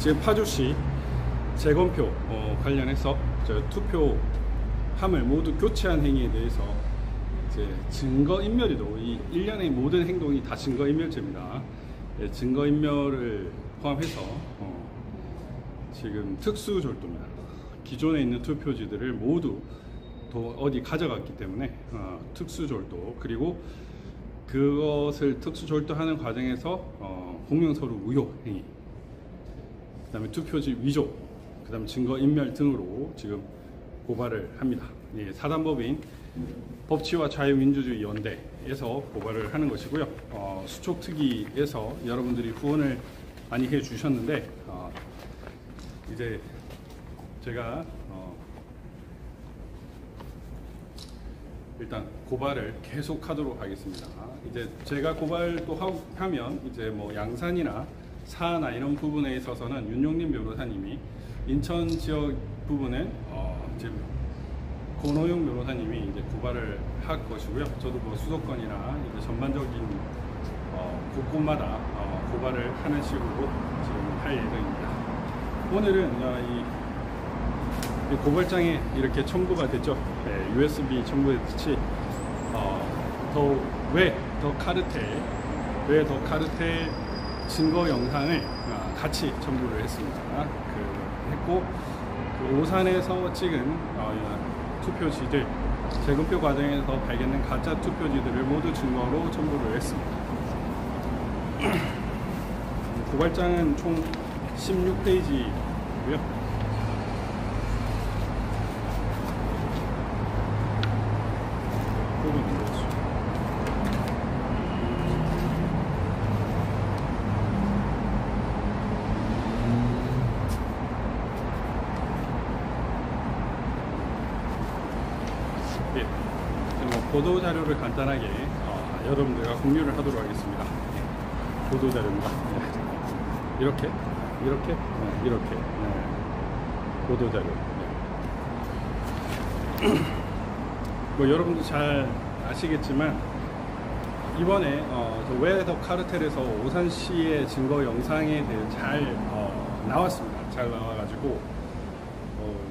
지금 파주시 재검표 관련해서 투표함을 모두 교체한 행위에 대해서 이제 증거인멸에도 이 일련의 모든 행동이 다 증거인멸죄입니다. 예, 증거인멸을 포함해서 지금 특수절도입니다. 기존에 있는 투표지들을 모두 어디 가져갔기 때문에 특수절도, 그리고 그것을 특수절도하는 과정에서 공명서류 우요 행위, 그 다음에 투표지 위조, 그 다음에 증거인멸 등으로 지금 고발을 합니다. 예, 사단법인 법치와 자유민주주의 연대에서 고발을 하는 것이고요. 수촉특위에서 여러분들이 후원을 많이 해주셨는데 이제 제가 일단 고발을 계속하도록 하겠습니다. 이제 제가 고발도 하면 이제 뭐 양산이나 사나 이런 부분에 있어서는 윤용림 변호사님이, 인천 지역 부분은 지금 권호용 변호사님이 이제 고발을 할 것이고요. 저도 뭐 수도권이나 이제 전반적인 곳곳마다 고발을 하는 식으로 지금 할 예정입니다. 오늘은 이 고발장에 이렇게 첨부가 됐죠. 네, USB 첨부했듯이 왜 더 카르텔 증거 영상을 같이 첨부를 했습니다. 했고 그 오산에서 찍은 투표지들, 재검표 과정에서 발견된 가짜 투표지들을 모두 증거로 첨부를 했습니다. 고발장은 총 16페이지고요. 예, 보도 자료를 간단하게 여러분들과 공유를 하도록 하겠습니다. 보도 자료입니다. 이렇게 보도 자료. 뭐 여러분도 잘 아시겠지만 이번에 왜 더 카르텔에서 오산시의 증거 영상에 대해 잘 나왔습니다. 잘 나와가지고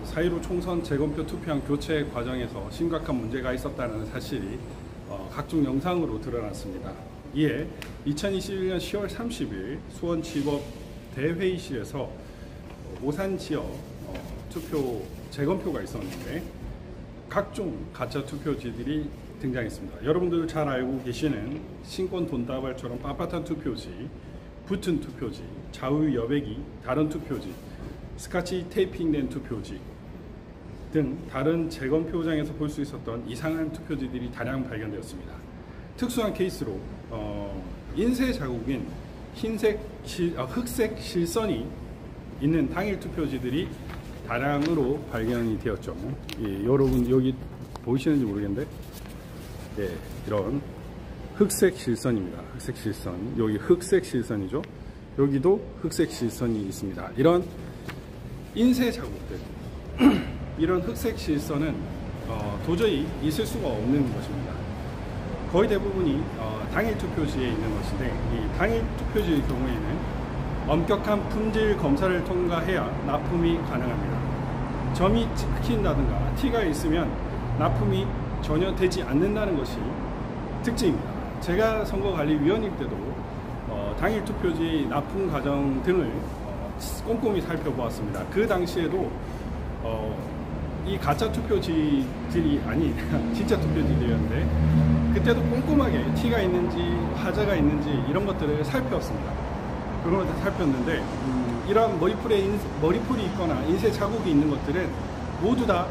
4.15 총선 재검표 투표함 교체 과정에서 심각한 문제가 있었다는 사실이 각종 영상으로 드러났습니다. 이에 2021년 10월 30일 수원지법 대회의실에서 오산 지역 재검표가 있었는데 각종 가짜 투표지들이 등장했습니다. 여러분들 잘 알고 계시는 신권 돈다발처럼 빳빳한 투표지, 붙은 투표지, 좌우 여백이 다른 투표지, 스카치 테이핑된 투표지 등 다른 재검표장에서 볼 수 있었던 이상한 투표지들이 다량 발견되었습니다. 특수한 케이스로 인쇄 자국인 흑색 실선이 있는 당일 투표지들이 다량으로 발견이 되었죠. 예, 여러분 여기 보이시는지 모르겠는데 예, 이런 흑색 실선입니다. 흑색 실선, 여기 흑색 실선이죠. 여기도 흑색 실선이 있습니다. 이런 인쇄 자국들 이런 흑색 실선은 도저히 있을 수가 없는 것입니다. 거의 대부분이 당일 투표지에 있는 것인데, 이 당일 투표지의 경우에는 엄격한 품질 검사를 통과해야 납품이 가능합니다. 점이 찍힌다든가 티가 있으면 납품이 전혀 되지 않는다는 것이 특징입니다. 제가 선거관리위원일 때도 당일 투표지 납품 과정 등을 꼼꼼히 살펴보았습니다. 그 당시에도 이 가짜 투표지들이 아닌 진짜 투표지들이었는데 그때도 꼼꼼하게 티가 있는지 화자가 있는지 이런 것들을 살펴봤습니다. 그런 것들 살폈는데 이런 머리풀이 있거나 인쇄 자국이 있는 것들은 모두 다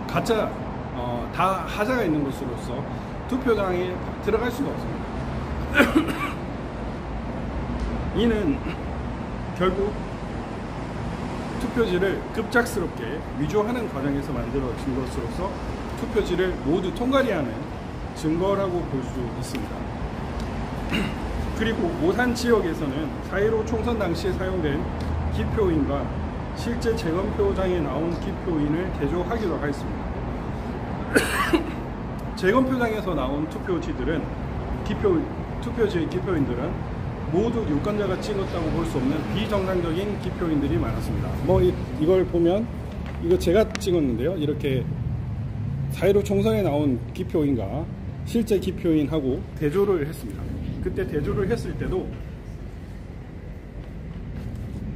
가짜, 다 하자가 있는 것으로서 투표장에 들어갈 수가 없습니다. 이는 결국 투표지를 급작스럽게 위조하는 과정에서 만들어진 것으로서 투표지를 모두 통과리하는 증거라고 볼 수 있습니다. 그리고 오산 지역에서는 4.15 총선 당시에 사용된 기표인과 실제 재검표장에 나온 기표인을 대조하기도 하였습니다. 재검표장에서 나온 투표지의 기표인들은 모두 유권자가 찍었다고 볼 수 없는 비정상적인 기표인들이 많았습니다. 뭐 이걸 보면 이거 제가 찍었는데요. 이렇게 4.15 총선에 나온 기표인과 실제 기표인하고 대조를 했습니다. 그때 대조를 했을 때도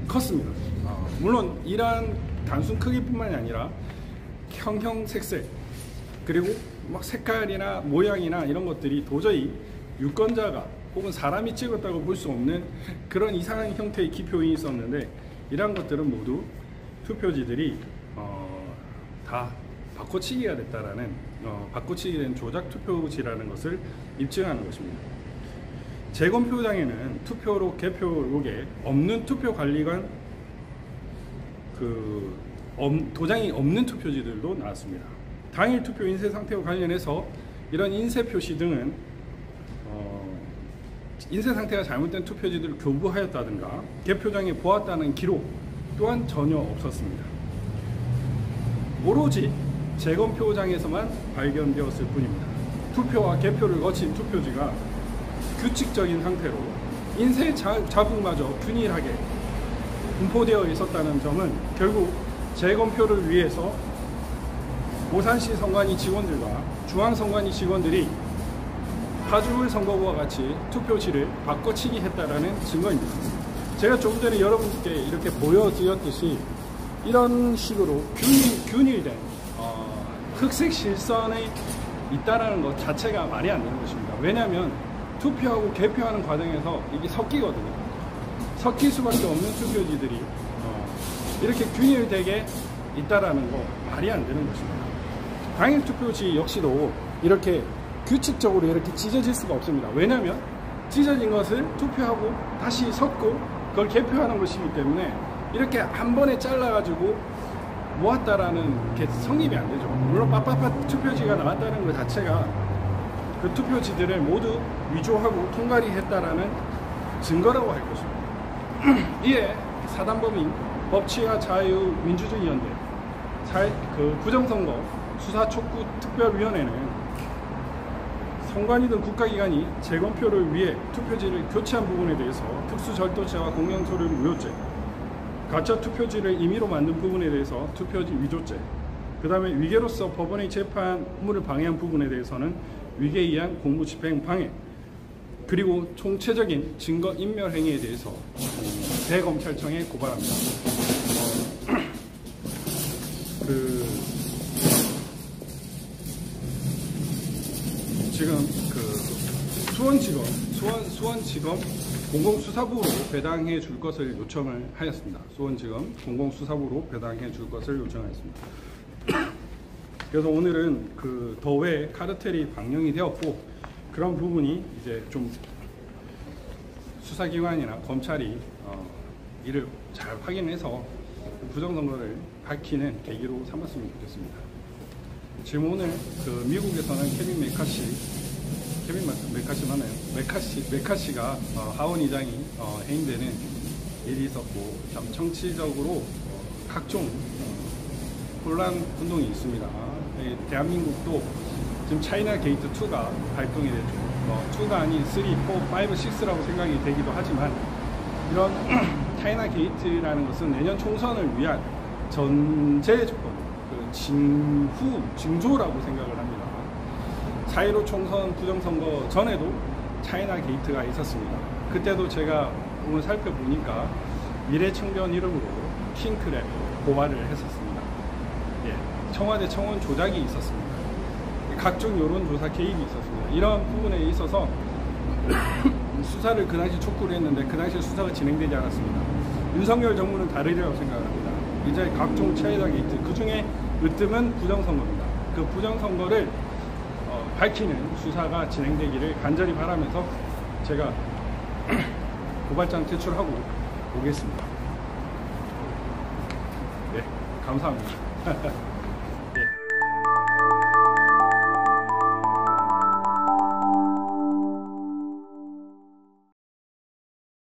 컸습니다. 물론 이러한 단순 크기뿐만이 아니라 형형색색 그리고 막 색깔이나 모양이나 이런 것들이 도저히 유권자가 혹은 사람이 찍었다고 볼 수 없는 그런 이상한 형태의 기표인이 있었는데, 이러한 것들은 모두 투표지들이 다 바꿔치기가 됐다라는 바꿔치기 된 조작 투표지라는 것을 입증하는 것입니다. 재검표장에는 투표록 개표록에 없는 투표관리관 도장이 없는 투표지들도 나왔습니다. 당일 투표 인쇄 상태와 관련해서 이런 인쇄 표시 등은 인쇄 상태가 잘못된 투표지들을 교부하였다든가 개표장에 보았다는 기록 또한 전혀 없었습니다. 오로지 재검표장에서만 발견되었을 뿐입니다. 투표와 개표를 거친 투표지가 규칙적인 상태로 인쇄 자국마저 균일하게 분포되어 있었다는 점은 결국 재검표를 위해서 오산시 선관위 직원들과 중앙선관위 직원들이 파주울 선거구와 같이 투표지를 바꿔치기 했다라는 증거입니다. 제가 조금 전에 여러분께 이렇게 보여드렸듯이 이런 식으로 균일된 흑색 실선에 있다라는 것 자체가 말이 안 되는 것입니다. 왜냐하면 투표하고 개표하는 과정에서 이게 섞이거든요. 섞일 수밖에 없는 투표지들이 이렇게 균일되게 있다라는 거 말이 안 되는 것입니다. 당일 투표지 역시도 이렇게 규칙적으로 이렇게 찢어질 수가 없습니다. 왜냐하면 찢어진 것을 투표하고 다시 섞고 그걸 개표하는 것이기 때문에 이렇게 한 번에 잘라가지고 모았다라는 게 성립이 안 되죠. 물론 빠빠빠 투표지가 나왔다는 것 자체가 그 투표지들을 모두 위조하고 통갈이 했다라는 증거라고 할 것입니다. 이에 사단법인 법치와 자유민주주의연대 부정선거 수사촉구특별위원회는 선관위 등 국가기관이 재검표를 위해 투표지를 교체한 부분에 대해서 특수절도죄와 공영소를 무효죄, 가짜 투표지를 임의로 만든 부분에 대해서 투표지 위조죄, 그 다음에 위계로서 법원의 재판무를 방해한 부분에 대해서는 위계에 의한 공무집행 방해, 그리고 총체적인 증거인멸 행위에 대해서 대검찰청에 고발합니다. 지금 수원지검 공공수사부로 배당해 줄 것을 요청을 하였습니다. 수원지검 공공수사부로 배당해 줄 것을 요청하였습니다. 그래서 오늘은 더외 카르텔이 방영이 되었고, 그런 부분이 이제 좀 수사기관이나 검찰이 이를 잘 확인해서 부정선거를 밝히는 계기로 삼았으면 좋겠습니다. 지금 오늘 미국에서는 케빈 메카시가 하원 의장이 해임되는 일이 있었고, 참 정치적으로 각종 혼란 운동이 있습니다. 대한민국도 지금 차이나 게이트 2가 발동이 되죠. 2가 아닌 3, 4, 5, 6라고 생각이 되기도 하지만, 이런 차이나 게이트라는 것은 내년 총선을 위한 전제 조건, 징조라고 생각을 합니다. 4.15 총선 부정선거 전에도 차이나 게이트가 있었습니다. 그때도 제가 오늘 살펴보니까 미래청년 이름으로 킹크랩 고발을 했었습니다. 청와대 청원 조작이 있었습니다. 각종 여론조사 개입이 있었습니다. 이런 부분에 있어서 수사를 그 당시 촉구를 했는데 그 당시 수사가 진행되지 않았습니다. 윤석열 정부는 다르리라고 생각을 합니다. 이제 각종 차이나 게이트, 그 중에 으뜸은 부정선거입니다. 그 부정선거를 밝히는 수사가 진행되기를 간절히 바라면서 제가 고발장 제출하고 오겠습니다. 네, 감사합니다.